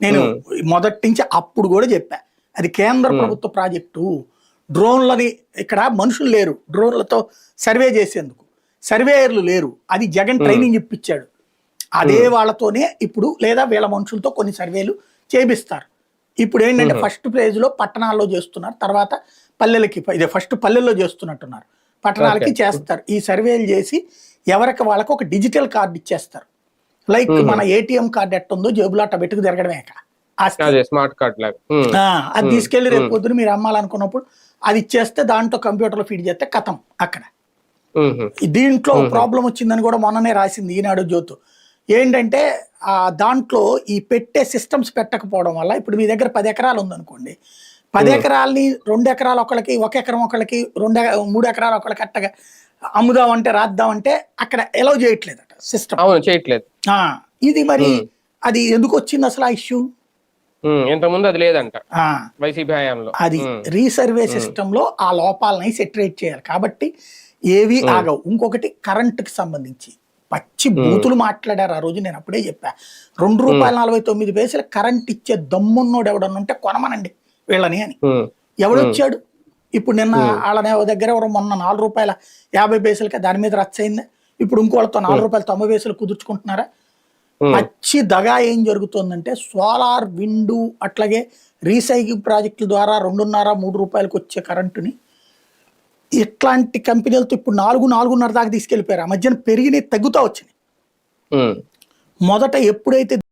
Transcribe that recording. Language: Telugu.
నేను మొదటి నుంచి అప్పుడు కూడా చెప్పా, అది కేంద్ర ప్రభుత్వ ప్రాజెక్టు. డ్రోన్లని ఇక్కడ మనుషులు లేరు, డ్రోన్లతో సర్వే చేసేందుకు సర్వేయర్లు లేరు, అది జగన్ ట్రైనింగ్ ఇప్పించాడు. అదే వాళ్ళతోనే ఇప్పుడు లేదా వీళ్ళ మనుషులతో కొన్ని సర్వేలు చేపిస్తారు. ఇప్పుడు ఏంటంటే ఫస్ట్ ఫేజ్లో పట్టణాల్లో చేస్తున్నారు, తర్వాత పల్లెలకి, ఇదే ఫస్ట్ పల్లెల్లో చేస్తున్నట్టున్నారు, పట్టణాలకి చేస్తారు. ఈ సర్వేలు చేసి ఎవరికి వాళ్ళకి ఒక డిజిటల్ కార్డు ఇచ్చేస్తారు. లైక్ మన ఏటీఎం కార్డు ఎట్టుందో జేబులో అట్ట పెట్టుకు తిరగడమే స్మార్ట్ కార్డ్ లాగా. అది తీసుకెళ్లి రేపు పొద్దున మీరు అమ్మాలనుకున్నప్పుడు అది ఇచ్చేస్తే దాంట్లో కంప్యూటర్లో ఫీడ్ చేస్తే కథం అక్కడ. దీంట్లో ప్రాబ్లం వచ్చిందని కూడా మొన్ననే రాసింది ఈనాడు జ్యోతి. ఏంటంటే దాంట్లో ఈ పెట్టే సిస్టమ్స్ పెట్టకపోవడం వల్ల ఇప్పుడు మీ దగ్గర 10 ఎకరాలు ఉందనుకోండి, 10 ఎకరాలని 2 ఎకరాలు ఒకళ్ళకి, 1 ఎకరం ఒకళ్ళకి, 3 ఎకరాలు ఒకళ్ళకి అట్టగా అమ్ముదామంటే రాద్దామంటే అక్కడ ఎలవ్ చేయట్లేదట సిస్టమ్. చేయట్లేదు. ఇది మరి అది ఎందుకు వచ్చింది అసలు ఆ ఇష్యూ? ఇంతకుముందు అది లేదంట వైసీపీ హయాంలో. అది రీసర్వే సిస్టమ్ లో ఆ లోపాలని సెటరేట్ చేయాలి కాబట్టి ఏవి ఆగవు. ఇంకొకటి కరెంటుకి సంబంధించి పచ్చి బూతులు మాట్లాడారు ఆ రోజు. నేను అప్పుడే చెప్పా, ₹2.49 కరెంట్ ఇచ్చే దమ్మున్నోడు ఎవడన్నా ఉంటే కొనమనండి వీళ్ళని అని. ఎవడొచ్చాడు? ఇప్పుడు నిన్న వాళ్ళ దగ్గర ఎవరు మొన్న ₹4.50 దాని మీద రచ్చయింది. ఇప్పుడు ఇంకోళ్ళతో ₹4.90 కుదుర్చుకుంటున్నారా? పచ్చి దగా ఏం జరుగుతుందంటే సోలార్, విండు, అట్లాగే రీసైక్లింగ్ ప్రాజెక్టుల ద్వారా ₹2.5-3 వచ్చే కరెంటుని ఇట్లాంటి కంపెనీలతో ఇప్పుడు 4-4.5 దాకా తీసుకెళ్లిపోయారు. ఆ మధ్యన పెరిగినాయి, తగ్గుతా వచ్చినాయి. మొదట ఎప్పుడైతే